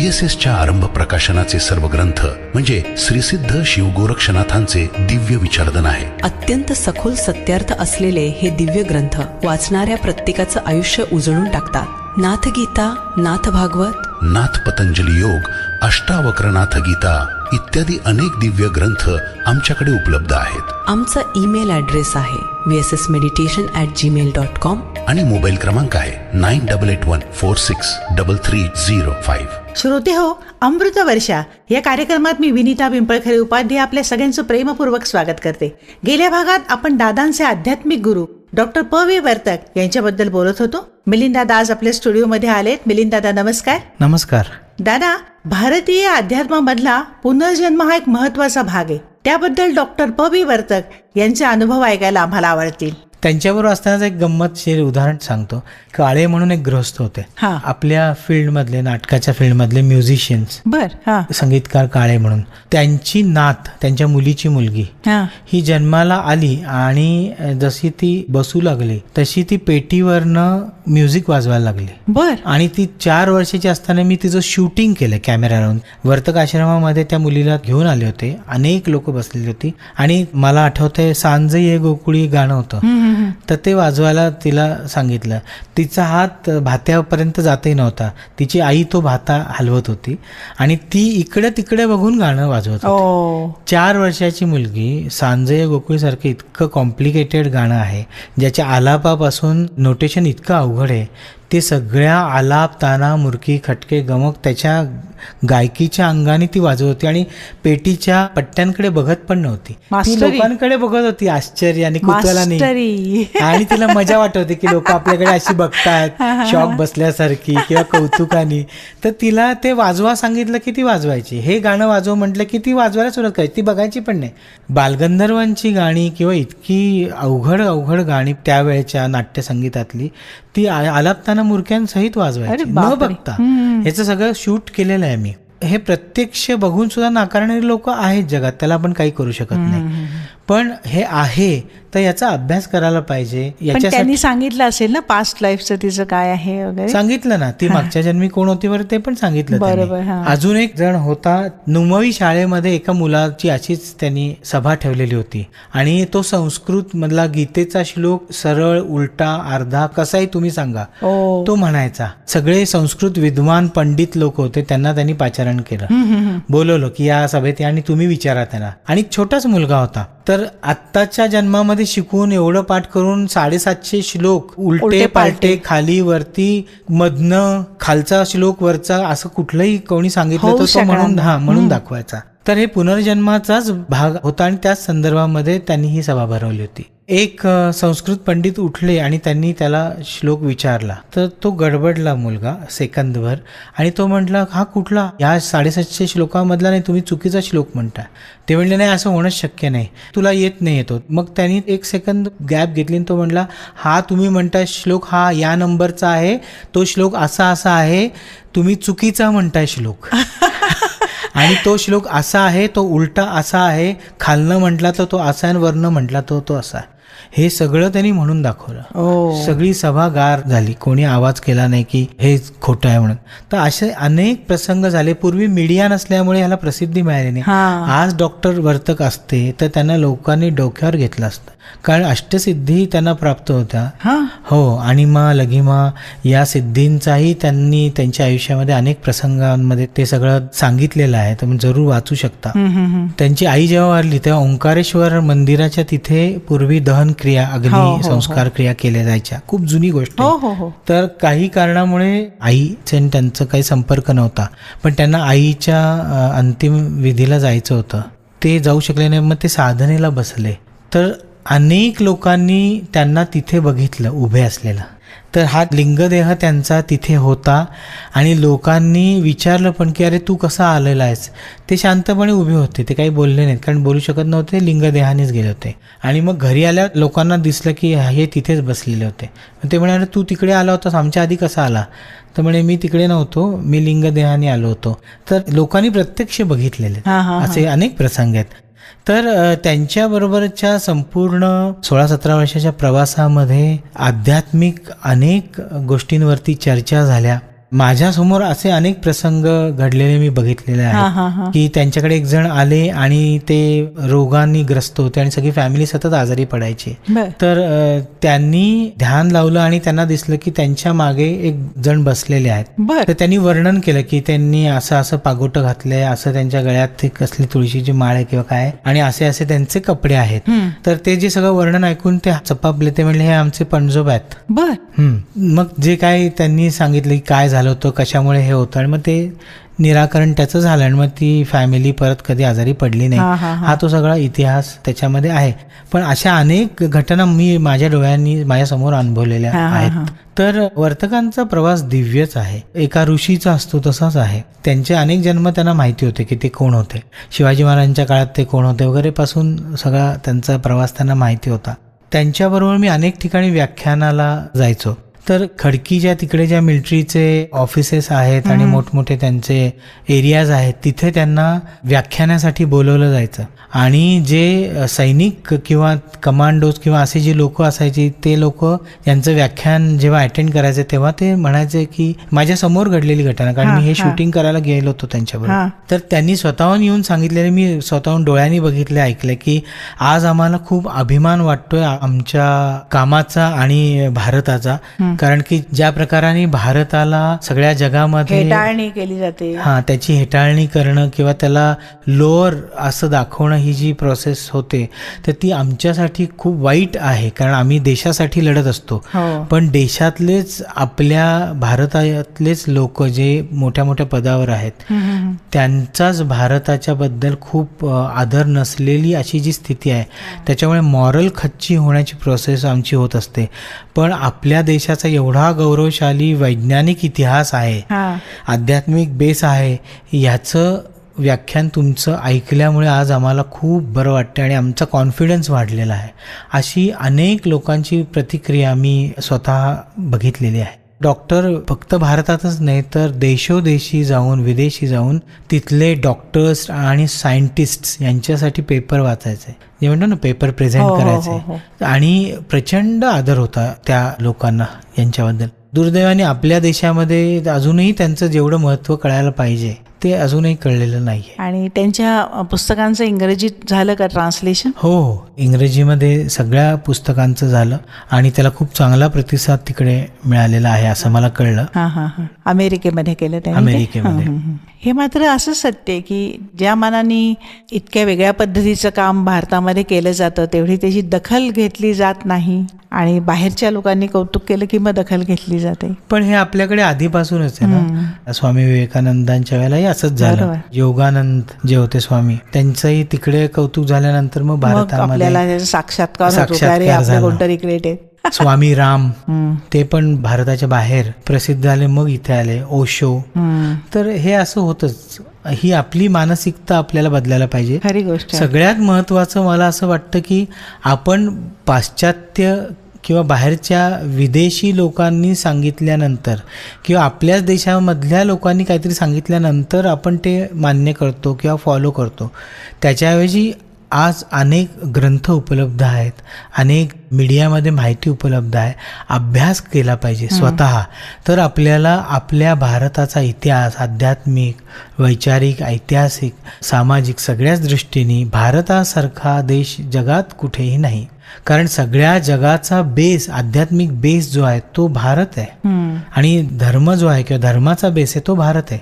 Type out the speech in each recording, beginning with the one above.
CSSच्या आरंभ प्रकाशनाचे सर्व ग्रंथ म्हणजे श्रीसिद्ध शिवगोरक्षनाथांचे दिव्य विचारधन आहे. अत्यंत सखोल सत्यार्थ असलेले हे दिव्य ग्रंथ वाचणाऱ्या प्रत्येकाचं आयुष्य उजळून टाकतात. नाथ गीता, नाथ भागवत, नाथ पतंजली योग, अष्टावक्रनाथ गीता इत्यादी अनेक दिव्य ग्रंथ आमच्याकडे उपलब्ध आहेत. आमचा ईमेल ॲड्रेस आहे vssmeditation@gmail.com आणि मोबाईल क्रमांक आहे 9881463305. श्रोते हो, अमृत वर्षा या कार्यक्रमात मी विनीता पिंपळखरे उपाध्याय आपल्या सगळ्यांचं प्रेमपूर्वक स्वागत करते. गेल्या भागात आपण दादांचे आध्यात्मिक गुरु डॉक्टर प.वी. वर्तक यांच्याबद्दल बोलत होतो. मिलिंद दादा आज आपल्या स्टुडिओमध्ये आलेत. मिलिंद दादा नमस्कार. नमस्कार. दादा, भारतीय अध्यात्मामधला पुनर्जन्म हा एक महत्वाचा भाग आहे. त्याबद्दल डॉक्टर प.वी. वर्तक यांचे अनुभव ऐकायला आम्हाला आवडतील. त्यांच्याबरोबर असतानाच एक गंमतशीर उदाहरण सांगतो. काळे म्हणून एक गृहस्थ होते. आपल्या फील्डमधले, नाटकाच्या फील्डमधले म्युझिशियन्स, संगीतकार काळे म्हणून. त्यांची नात, त्यांच्या मुलीची मुलगी ही जन्माला आली आणि जशी ती बसू लागली तशी ती पेटीवरनं म्युझिक वाजवायला लागली. आणि ती 4 वर्षाची असताना मी तिचं शूटिंग केलं कॅमेरा लावून. वर्तक आश्रमामध्ये त्या मुलीला घेऊन आले होते. अनेक लोक बसलेली होती आणि मला आठवतंय सांज ये गोकुळी गाणं होतं, तर ते वाजवायला तिला सांगितलं. तिचा हात भात्यापर्यंत जातही नव्हता. तिची आई तो भाता हलवत होती आणि ती इकडे तिकडे बघून गाणं वाजवत होती. 4 वर्षाची मुलगी. सांजय गोकुळ सारखं इतकं कॉम्प्लिकेटेड गाणं आहे, ज्याच्या आलापापासून नोटेशन इतकं अवघड आहे. ते सगळ्या आलाप, ताना, मुरकी, खटके, गमक त्याच्या गायकीच्या अंगाने ती वाजवत होती आणि पेटीच्या पट्ट्यांकडे बघत पण नव्हती. ती लोकांकडे बघत होती आश्चर्याने, कुतूहलाने, आणि तिला मजा वाटत होती की लोक आपल्याकडे अशी बघतात शॉक बसल्यासारखी किंवा कौतुकाने. तर तिला ते वाजवा सांगितलं की ती वाजवायची. हे गाणं वाजव म्हटलं की ती वाजवायला सुरुवात करायची. ती बघायची पण नाही. बालगंधर्वांची गाणी किंवा इतकी अवघड गाणी त्यावेळेच्या नाट्यसंगीतातली ती आलापताना मुरक्यांसहित वाजवायची न बघता. ह्याचं सगळं शूट केलेलं आहे मी. हे प्रत्यक्ष बघून सुद्धा नाकारणारी लोक आहेत जगात, त्याला आपण काही करू शकत नाही. पण हे आहे तर याचा अभ्यास करायला पाहिजे. त्यांनी सांगितलं असेल ना पास्ट लाईफचं तिचं काय आहे वगैरे. सांगितलं ना, ती मागच्या जन्मी कोण होती बरं ते पण सांगितलं. बरोबर. अजून एक जण होता. नुमवी शाळेमध्ये एका मुलाची अशीच त्यांनी सभा ठेवलेली होती आणि तो संस्कृत मधला गीतेचा श्लोक सरळ, उलटा, अर्धा कसाही तुम्ही सांगा तो म्हणायचा. सगळे संस्कृत विद्वान पंडित लोक होते, त्यांना त्यांनी पाचारण केलं. बोलवलं की या सभेत आणि तुम्ही विचारा त्यांना. आणि छोटाच मुलगा होता. तर आत्ताच्या जन्मामध्ये शिकून एवढं पाठ करून 750 श्लोक उलटे पालटे, खाली वरती, मधनं खालचा श्लोक वरचा, असं कुठलंही कोणी सांगितलं तर तो म्हणून दाखवायचा. तर हे पुनर्जन्माचाच भाग होता आणि त्याच संदर्भामध्ये त्यांनी ही सभा भरवली होती. एक संस्कृत पंडित उठले आणि त्यांनी त्याला श्लोक विचारला. तर तो गडबडला मुलगा सेकंदभर आणि तो म्हटला, हा कुठला? या 750 श्लोकामधला नाही, तुम्ही चुकीचा श्लोक म्हणता. ते म्हणले, नाही असं होणंच शक्य नाही, तुला येत नाही येतो. मग त्यांनी 1 सेकंद गॅप घेतली आणि तो म्हणला, हा तुम्ही म्हणताय श्लोक हा या नंबरचा आहे, तो श्लोक असा आहे, तुम्ही चुकीचा म्हणताय श्लोक. आणि तो श्लोक असा आहे, तो उलटा असा आहे, खालनं म्हटला तर तो असा आहे, वरनं म्हटला तो असा आहे. हे सगळं त्यांनी म्हणून दाखवलं. सगळी सभा गार झाली. कोणी आवाज केला नाही की हे खोटं आहे म्हणून. तर असे अनेक प्रसंग झाले. पूर्वी मीडिया नसल्यामुळे ह्याला प्रसिद्धी मिळाली नाही. आज डॉक्टर वर्तक असते तर त्यांना लोकांनी डोक्यावर घेतलं असतं, कारण अष्टसिद्धी त्यांना प्राप्त होत्या. हो, अणिमा, लघिमा या सिद्धींचाही त्यांनी त्यांच्या आयुष्यामध्ये अनेक प्रसंगांमध्ये ते सगळं सांगितलेलं आहे. तुम्ही जरूर वाचू शकता. त्यांची आई जेव्हा वारली तेव्हा ओंकारेश्वर मंदिराच्या तिथे पूर्वी दहन क्रिया, अग्नी संस्कार क्रिया केल्या जायच्या. खूप जुनी गोष्ट. तर काही कारणामुळे आईचे त्यांचा काही संपर्क नव्हता, पण त्यांना आईच्या अंतिम विधीला जायचं होतं. ते जाऊ शकले नाही. मग ते साधनेला बसले. तर अनेक लोकांनी त्यांना तिथे बघितलं उभे असलेला. तर हा लिंगदेह त्यांचा तिथे होता आणि लोकांनी विचारलं पण की अरे तू कसा आलेला आहेस. ते शांतपणे उभे होते, ते काही बोलले नाहीत, कारण बोलू शकत नव्हते, लिंगदेहानेच गेले होते. आणि मग घरी आल्या लोकांना दिसलं की हे तिथेच बसलेले होते. ते म्हणाले, तू तिकडे आला होतास, आमच्या आधी कसा आला? तर म्हणे, मी तिकडे नव्हतो, मी लिंगदेहाने आलो होतो. तर लोकांनी प्रत्यक्ष बघितलेले असे अनेक प्रसंग आहेत. तर त्यांच्याबरोबरच्या संपूर्ण 16-17 वर्षाच्या प्रवासामध्ये आध्यात्मिक अनेक गोष्टींवरती चर्चा झाल्या. माझ्यासमोर असे अनेक प्रसंग घडलेले मी बघितलेले आहेत की त्यांच्याकडे एक जण आले आणि ते रोगांनी ग्रस्त होते आणि सगळी फॅमिली सतत आजारी पडायची. तर त्यांनी ध्यान लावलं आणि त्यांना दिसलं की त्यांच्या मागे एक जण बसलेले आहेत. तर त्यांनी वर्णन केलं की त्यांनी असं असं पागोटं घातलंय, असं त्यांच्या गळ्यात ते कसली तुळशीची माळ आहे किंवा काय, आणि असे असे त्यांचे कपडे आहेत. तर ते जे सगळं वर्णन ऐकून ते चपापले, ते म्हणले हे आमचे पणजोब आहेत. मग जे काय त्यांनी सांगितलं की काय झालं होतं, कशामुळे हे होतं, आणि मग ते निराकरण त्याचं झालं आणि मग ती फॅमिली परत कधी आजारी पडली नाही. हा तो सगळा इतिहास त्याच्यामध्ये आहे. पण अशा अनेक घटना मी माझ्या डोळ्यांनी माझ्यासमोर अनुभवलेल्या आहेत. तर वर्तकांचा प्रवास दिव्यच आहे. एका ऋषीचा असतो तसाच आहे. त्यांचे अनेक जन्म त्यांना माहिती होते की ते कोण होते, शिवाजी महाराजांच्या काळात ते कोण होते वगैरे पासून सगळा त्यांचा प्रवास त्यांना माहिती होता. त्यांच्याबरोबर मी अनेक ठिकाणी व्याख्यानाला जायचो. तर खडकीच्या तिकडे ज्या मिलिटरीचे ऑफिसेस आहेत आणि मोठमोठे त्यांचे एरियाज आहेत, तिथे त्यांना व्याख्यानासाठी बोलवलं जायचं. आणि जे सैनिक किंवा कमांडोज किंवा असे जे लोक असायची, ते लोक यांचं व्याख्यान जेव्हा अटेंड करायचे तेव्हा ते म्हणायचे की माझ्या समोर घडलेली घटना, कारण मी हे शूटिंग करायला गेलो होतो त्यांच्याबरोबर. तर त्यांनी स्वतःहून येऊन सांगितलेले मी स्वतःहून डोळ्यांनी बघितले, ऐकले की आज आम्हाला खूप अभिमान वाटतोय आमच्या कामाचा आणि भारताचा. कारण की ज्या प्रकाराने भारताला सगळ्या जगामध्ये हेटाळणी केली जाते, त्याची हेटाळणी करणं किंवा त्याला लोअर असं दाखवणं, ही जी प्रोसेस होते तर ती आमच्यासाठी खूप वाईट आहे. कारण आम्ही देशासाठी लढत असतो, पण देशातलेच आपल्या भारतातलेच लोक जे मोठ्या मोठ्या पदावर आहेत त्यांचाच भारताच्या बद्दल खूप आदर नसलेली अशी जी स्थिती आहे, त्याच्यामुळे मॉरल खच्ची होण्याची प्रोसेस आमची होत असते. पण आपल्या देशाचा एवढा गौरवशाली वैज्ञानिक इतिहास आहे, आध्यात्मिक बेस आहे, याचं व्याख्यान तुमचं ऐकल्यामुळे आज आम्हाला खूप बरं वाटतं आणि आमचा कॉन्फिडन्स वाढलेला आहे. अशी अनेक लोकांची प्रतिक्रिया मी स्वतः बघितलेली आहे. डॉक्टर फक्त भारतातच नाही तर देशोदेशी जाऊन, विदेशी जाऊन तिथले डॉक्टर्स आणि सायंटिस्ट यांच्यासाठी पेपर वाचायचे, जे म्हणतो ना पेपर प्रेझेंट करायचे, आणि प्रचंड आदर होता त्या लोकांना यांच्याबद्दल. दुर्दैवाने आपल्या देशामध्ये अजूनही त्यांचं जेवढं महत्त्व कळायला पाहिजे ते अजूनही कळलेलं नाहीये. आणि त्यांच्या पुस्तकांचं इंग्रजीत झालं का ट्रान्सलेशन? हो, इंग्रजीमध्ये सगळ्या पुस्तकांचं झालं आणि त्याला खूप चांगला प्रतिसाद तिकडे मिळालेला आहे असं मला कळलं. अमेरिकेमध्ये केलं त्यांनी. अमेरिकेमध्ये. हे मात्र असं सत्य आहे की ज्या मानाने इतक्या वेगळ्या पद्धतीचं काम भारतामध्ये केलं जातं तेवढी त्याची दखल घेतली जात नाही, आणि बाहेरच्या लोकांनी कौतुक केलं की मग दखल घेतली जाते. पण हे आपल्याकडे आधीपासूनच आहे ना. स्वामी विवेकानंदांच्या वेळेलाही असंच झालं. योगानंद जे होते स्वामी, त्यांचंही तिकडे कौतुक झाल्यानंतर मग भारतामध्ये साक्षात्कार कोणतरी ग्रेट आहे. स्वामी राम ते पण भारताच्या बाहेर प्रसिद्ध झाले, मग इथे आले. ओशो. तर हे असं होतच. ही आपली मानसिकता आपल्याला बदलायला पाहिजे. खरी गोष्ट. सगळ्यात महत्वाचं मला असं वाटतं की आपण पाश्चात्य किंवा बाहेरच्या विदेशी लोकांनी सांगितल्यानंतर किंवा आपल्याच देशामधल्या लोकांनी काहीतरी सांगितल्यानंतर आपण ते मान्य करतो किंवा फॉलो करतो. त्याच्याऐवजी आज अनेक ग्रंथ उपलब्ध आहेत, अनेक मीडियामध्ये माहिती उपलब्ध आहे. अभ्यास केला पाहिजे स्वतः, तर आपल्याला आपल्या भारताचा इतिहास आध्यात्मिक, वैचारिक, ऐतिहासिक, सामाजिक सगळ्याच दृष्टीने भारतासारखा देश जगात कुठेही नाही. कारण सगळ्या जगाचा बेस, आध्यात्मिक बेस जो आहे तो भारत आहे, आणि धर्म जो आहे किंवा धर्माचा बेस आहे तो भारत आहे.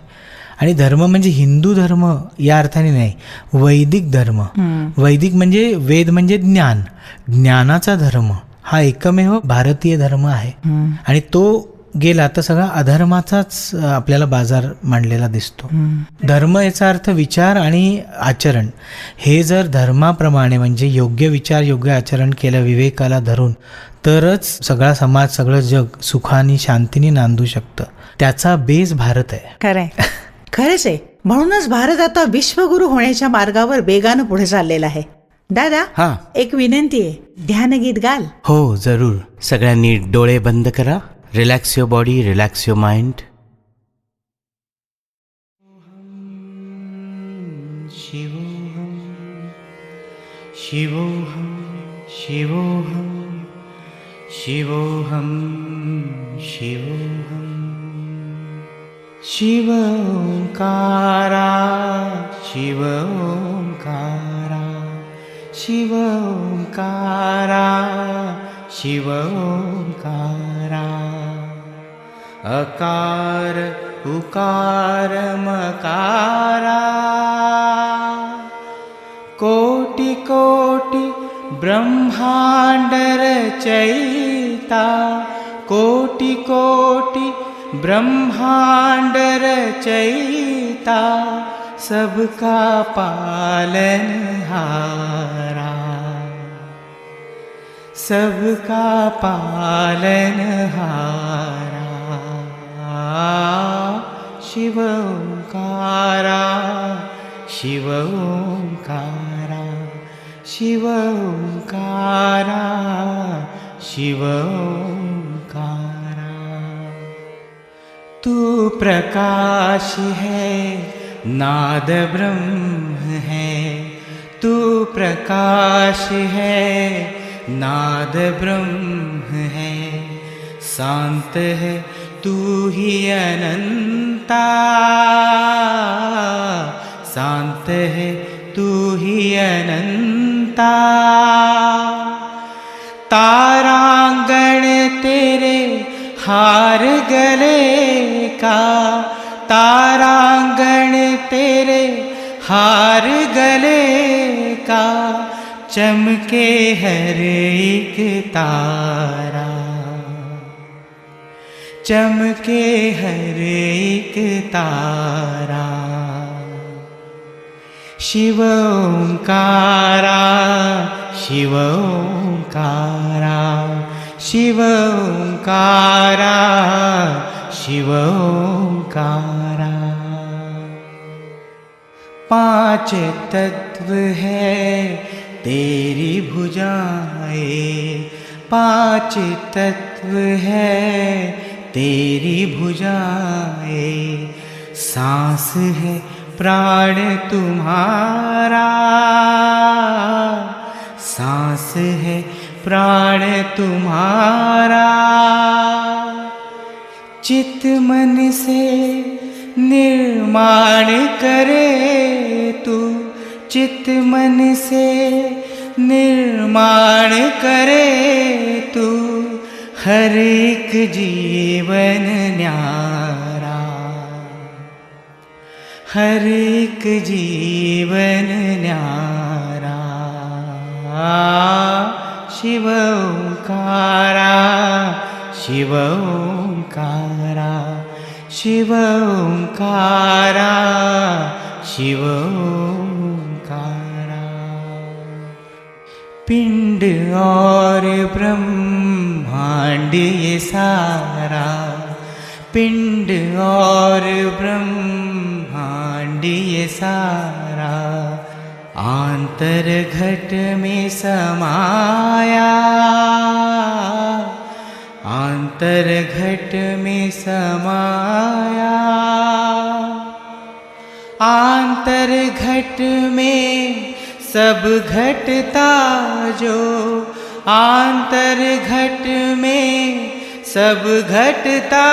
आणि धर्म म्हणजे हिंदू धर्म या अर्थाने नाही, वैदिक धर्म. वैदिक म्हणजे वेद म्हणजे ज्ञान, ज्ञानाचा धर्म हा एकमेव भारतीय धर्म आहे. आणि तो गेला तर सगळा अधर्माचाच आपल्याला बाजार मांडलेला दिसतो. धर्म याचा अर्थ विचार आणि आचरण. हे जर धर्माप्रमाणे म्हणजे योग्य विचार योग्य आचरण केलं, विवेकाला धरून, तरच सगळा समाज, सगळं जग सुखाने शांतीने नांदू शकतं. त्याचा बेस भारत आहे. खरंय, खरंच आहे. म्हणूनच भारत आता विश्वगुरु होण्याच्या मार्गावर वेगानं पुढे चाललेला आहे. दादा, एक विनंती आहे, ध्यानगीत गाल? हो, जरूर. सगळ्यांनी डोळे बंद करा. Relax your body, relax your mind. Shivoham Shivoham Shivoham Shivoham Shivoham Shiva Omkara, Shiva Omkara, Shiva Omkara, Shiva Omkara. अकार उकार मकारा, कोटि कोटि ब्रह्मांड रचयिता, कोटि कोटि ब्रह्मांड रचयिता, सबका पालनहारा, सबका पालनहारा. शिव ओंकारा, शिव ओंकारा, शिव ओंकारा, शिव ओंकारा. तू प्रकाश है, नाद ब्रह्म है, तू प्रकाश है, नाद ब्रह्म है. शांत है तू ही अनंता, शांत है तू ही अनंता. तारांगण तेरे हार गले का, तारांगण तेरे हार गले का, चमके हर एक तारा, चमके हर एक तारा. शिव ओंकारा, शिव ओंकारा, शिव ओंकारा, शिव ओंकारा. पांच तत्व है तेरी भुजाएं, पांच तत्व है तेरी भुजाएं. सांस है प्राण तुम्हारा, सांस है प्राण तुम्हारा. चित मन से निर्माण करे तू, चित मन से निर्माण करे तू, हर एक जीवन न्यारा, हर एक जीवन न्यारा. शिव ओंकारा, शिव ओंकारा, शिव ओंकारा, शिव ओंकारा. पिंड और ब्रह्मांड ये सारा, पिंड और ब्रह्मांड ये सारा, आंतर घट में समाया, आंतर घट में समाया. आंतर घट में सब घटता जो, आंतर घट में सब घटता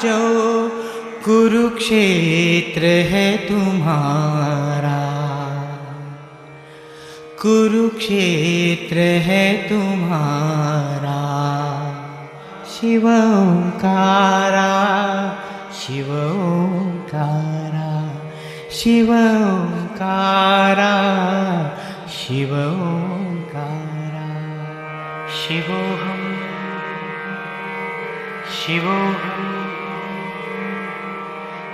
जो, कुरुक्षेत्र है तुम्हारा, कुरुक्षेत्र है तुम्हारा. शिव ओंकारा, शिव ओंकारा, शिव ओंकारा, शिव ओंकारा. शिवोहम, शिवोहम,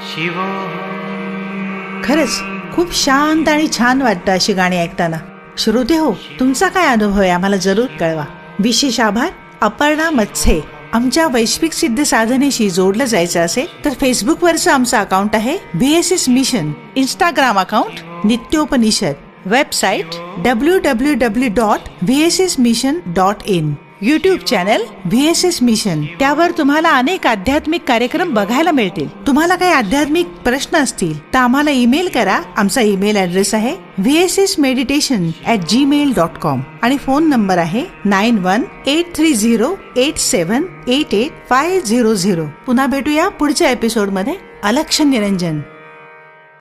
शिवोहम. खरंच खूप शांत आणि छान वाटतं अशी गाणी ऐकताना. श्रोते हो, तुमचा काय अनुभव आहे आम्हाला जरूर कळवा. विशेष आभार अपर्णा मत्से. आमच्या वैश्विक सिद्ध साधनेशी जोडलं जायचं असेल तर फेसबुकवरचं आमचं अकाउंट आहे VSS mission, Instagram account Nityopanishad, website www.vssmission.in, YouTube channel VSS mission. त्यावर तुम्हाला अनेक आध्यात्मिक कार्यक्रम बघायला मिळतील. तुम्हाला काही आध्यात्मिक प्रश्न असतील तर आम्हाला ईमेल करा. आमचा ईमेल ॲड्रेस आहे vssmeditation@gmail.com आणि फोन नंबर आहे 918308788500. पुन्हा भेटूया पुढच्या एपिसोड मध्ये. अलक्ष निरंजन